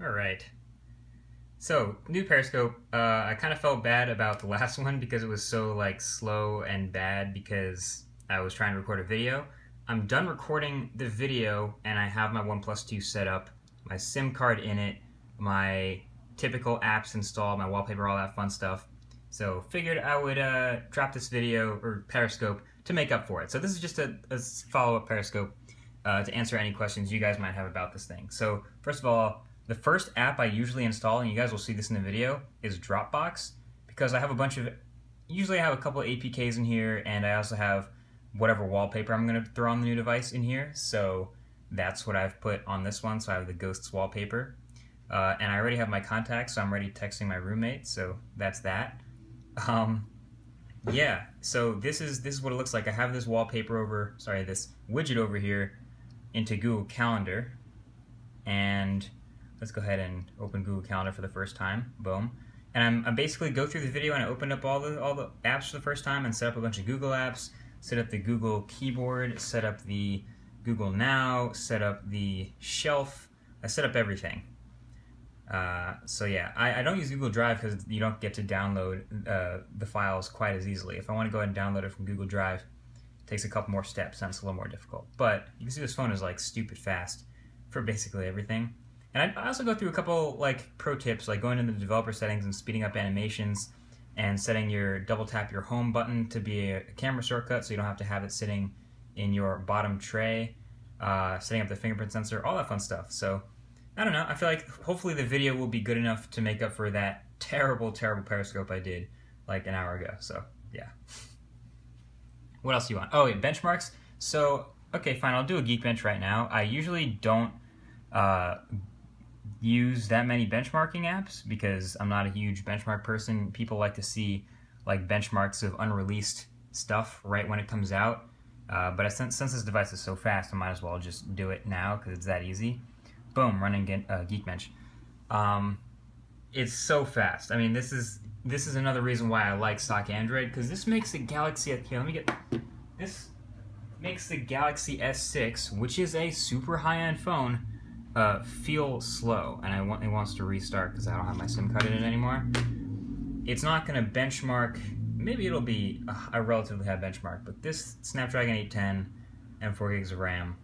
Alright. So, new Periscope. I kind of felt bad about the last one because it was so like slow and bad because I was trying to record a video. I'm done recording the video and I have my OnePlus 2 set up, my SIM card in it, my typical apps installed, my wallpaper, all that fun stuff. So figured I would drop this video or Periscope to make up for it. So this is just a follow-up Periscope to answer any questions you guys might have about this thing. So first of all, the first app I usually install, and you guys will see this in the video, is Dropbox, because I have a bunch of, usually I have a couple of APKs in here, and I also have whatever wallpaper I'm going to throw on the new device in here, so that's what I've put on this one. So I have the Ghosts wallpaper, and I already have my contacts, so I'm already texting my roommate, so that's that. Yeah, so this is what it looks like. I have this wallpaper over, sorry, this widget over here into Google Calendar, and let's go ahead and open Google Calendar for the first time. Boom. And I basically go through the video and I opened up all the apps for the first time and set up a bunch of Google apps, set up the Google keyboard, set up the Google Now, set up the shelf. I set up everything. So yeah, I don't use Google Drive because you don't get to download the files quite as easily. If I want to go ahead and download it from Google Drive, it takes a couple more steps and it's a little more difficult. But you can see this phone is like stupid fast for basically everything. And I also go through a couple like pro tips, like going into the developer settings and speeding up animations and setting your double tap your home button to be a camera shortcut so you don't have to have it sitting in your bottom tray, setting up the fingerprint sensor, all that fun stuff. So I don't know, I feel like hopefully the video will be good enough to make up for that terrible Periscope I did like an hour ago. So yeah. What else do you want? Oh, yeah, benchmarks. So okay, fine, I'll do a Geekbench right now. I usually don't use that many benchmarking apps because I'm not a huge benchmark person. People like to see like benchmarks of unreleased stuff right when it comes out. But since this device is so fast, I might as well just do it now because it's that easy. Boom, running Geekbench. It's so fast. I mean, this is another reason why I like stock Android, because this makes the Galaxy, here, let me get, this makes the Galaxy S6, which is a super high-end phone, feel slow, and it wants to restart because I don't have my SIM card in it anymore. It's not going to benchmark, maybe it'll be a relatively high benchmark, but this Snapdragon 810 and 4 gigs of RAM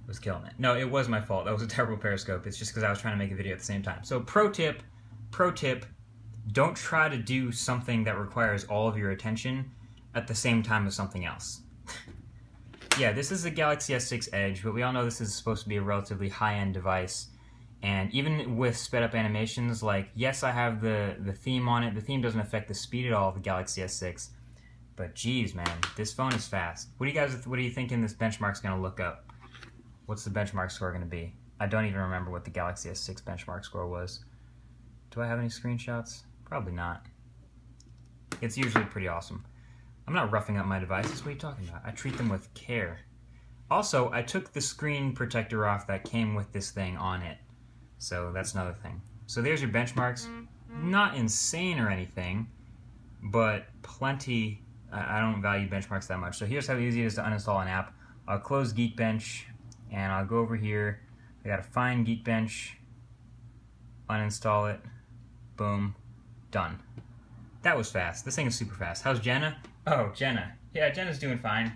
was killing it. No, it was my fault. That was a terrible Periscope. It's just because I was trying to make a video at the same time. So pro tip, don't try to do something that requires all of your attention at the same time as something else. Yeah, this is a Galaxy S6 Edge, but we all know this is supposed to be a relatively high-end device. And even with sped-up animations, like, yes, I have the theme on it. The theme doesn't affect the speed at all of the Galaxy S6. But geez, man, this phone is fast. What are you thinking this benchmark's going to look up? What's the benchmark score going to be? I don't even remember what the Galaxy S6 benchmark score was. Do I have any screenshots? Probably not. It's usually pretty awesome. I'm not roughing up my devices. What are you talking about? I treat them with care. Also, I took the screen protector off that came with this thing on it. So that's another thing. So there's your benchmarks. Not insane or anything, but plenty. I don't value benchmarks that much. So here's how easy it is to uninstall an app. I'll close Geekbench, and I'll go over here. I gotta find Geekbench, uninstall it, boom, done. That was fast. This thing is super fast. How's Jenna? Oh, Jenna. Yeah, Jenna's doing fine.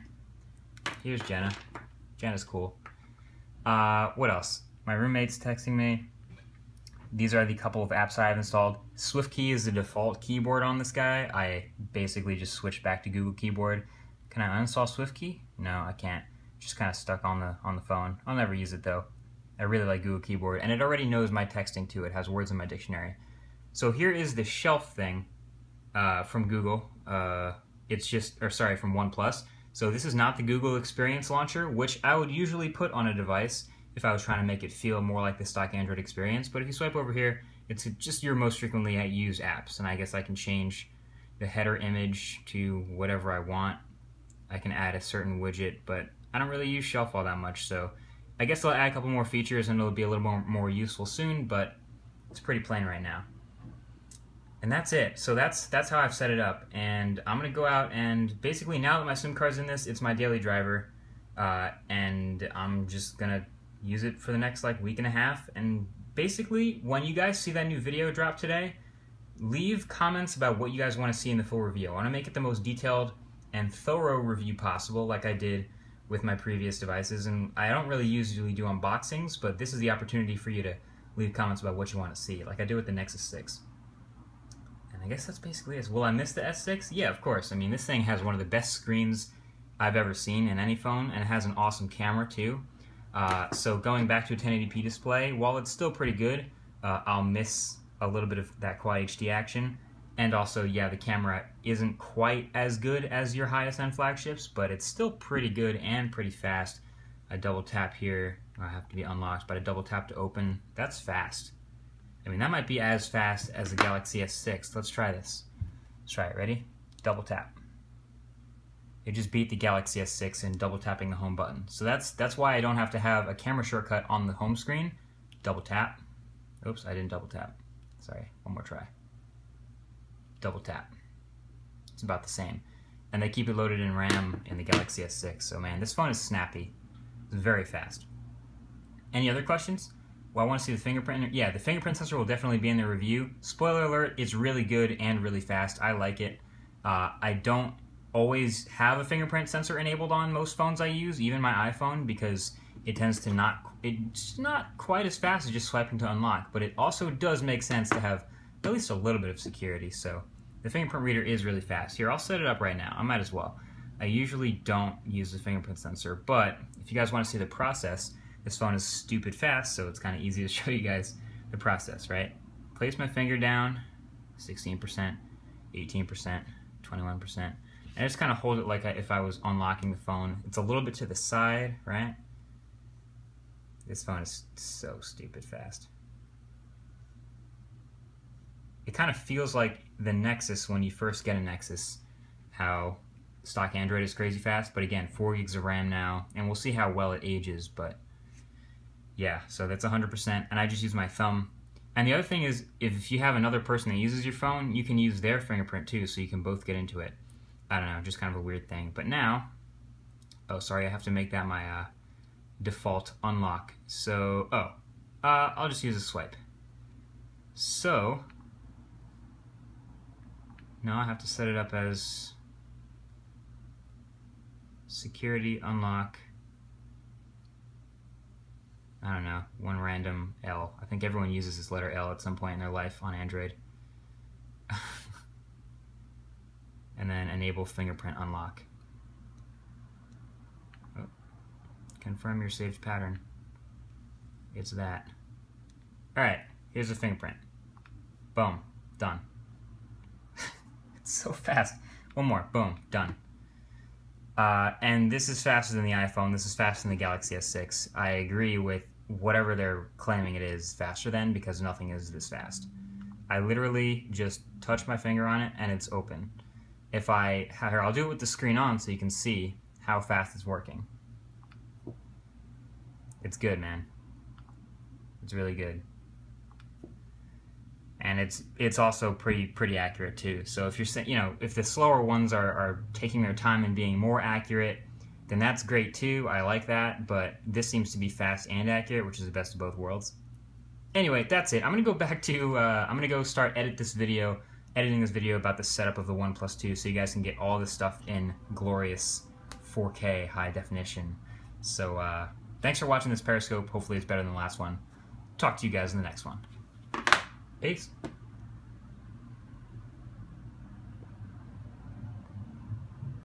Here's Jenna. Jenna's cool. What else? My roommate's texting me. These are the couple of apps I have installed. SwiftKey is the default keyboard on this guy. I basically just switched back to Google Keyboard. Can I uninstall SwiftKey? No, I can't. Just kind of stuck on the phone. I'll never use it though. I really like Google Keyboard, and it already knows my texting too. It has words in my dictionary. So here is the shelf thing from Google. It's just, or sorry, from OnePlus. So this is not the Google Experience Launcher, which I would usually put on a device if I was trying to make it feel more like the stock Android experience. But if you swipe over here, it's just your most frequently used apps, and I guess I can change the header image to whatever I want. I can add a certain widget, but I don't really use Shelf all that much, so I guess I'll add a couple more features and it'll be a little more useful soon, but it's pretty plain right now. And that's it. So that's how I've set it up, and I'm gonna go out and basically, now that my SIM card's in this, it's my daily driver, and I'm just gonna use it for the next like week and a half and basically, when you guys see that new video drop today, leave comments about what you guys want to see in the full review. I want to make it the most detailed and thorough review possible, like I did with my previous devices. And I don't really usually do unboxings, but this is the opportunity for you to leave comments about what you want to see, like I did with the Nexus 6. And I guess that's basically it. Will I miss the S6? Yeah, of course. I mean, this thing has one of the best screens I've ever seen in any phone, and it has an awesome camera too. So going back to a 1080p display, while it's still pretty good, I'll miss a little bit of that Quad HD action. And also, yeah, the camera isn't quite as good as your highest end flagships, but it's still pretty good and pretty fast. A double tap here, I have to be unlocked, but a double tap to open, that's fast. I mean, that might be as fast as the Galaxy S6. Let's try this. Let's try it, ready? Double tap. It just beat the Galaxy S6 in double tapping the home button. So that's why I don't have to have a camera shortcut on the home screen. Double tap. Oops, I didn't double tap. Sorry, one more try. Double tap. It's about the same. And they keep it loaded in RAM in the Galaxy S6. So man, this phone is snappy. It's very fast. Any other questions? Well, I want to see the fingerprint. Yeah, the fingerprint sensor will definitely be in the review. Spoiler alert, it's really good and really fast. I like it. I don't always have a fingerprint sensor enabled on most phones I use, even my iPhone, because it tends to it's not quite as fast as just swiping to unlock, but it also does make sense to have at least a little bit of security. So the fingerprint reader is really fast. Here, I'll set it up right now. I might as well. I usually don't use the fingerprint sensor, but if you guys want to see the process, this phone is stupid fast, so it's kind of easy to show you guys the process, right? Place my finger down, 16%, 18%, 21%, and I just kind of hold it like if I was unlocking the phone. It's a little bit to the side, right? This phone is so stupid fast. It kind of feels like the Nexus when you first get a Nexus, how stock Android is crazy fast, but again, 4 gigs of RAM now, and we'll see how well it ages, but yeah, so that's 100%, and I just use my thumb. And the other thing is, if you have another person that uses your phone, you can use their fingerprint too, so you can both get into it. I don't know, just kind of a weird thing. But now, oh, sorry, I have to make that my default unlock. So, I'll just use a swipe. So, now I have to set it up as security unlock. I don't know, one random L. I think everyone uses this letter L at some point in their life on Android. And then enable fingerprint unlock. Oh. Confirm your saved pattern. It's that. Alright, here's the fingerprint. Boom, done. It's so fast. One more, boom, done. And this is faster than the iPhone, this is faster than the Galaxy S6. I agree with whatever they're claiming it is faster than, because nothing is this fast. I literally just touch my finger on it and it's open. If here, I'll do it with the screen on so you can see how fast it's working. It's good, man. It's really good. And it's also pretty accurate too. So if you're saying, if the slower ones are taking their time and being more accurate, then that's great too. I like that, but this seems to be fast and accurate, which is the best of both worlds. Anyway, that's it. I'm gonna go back to I'm gonna go start editing this video about the setup of the OnePlus 2, so you guys can get all this stuff in glorious 4K high definition. So thanks for watching this Periscope. Hopefully it's better than the last one. Talk to you guys in the next one. Peace.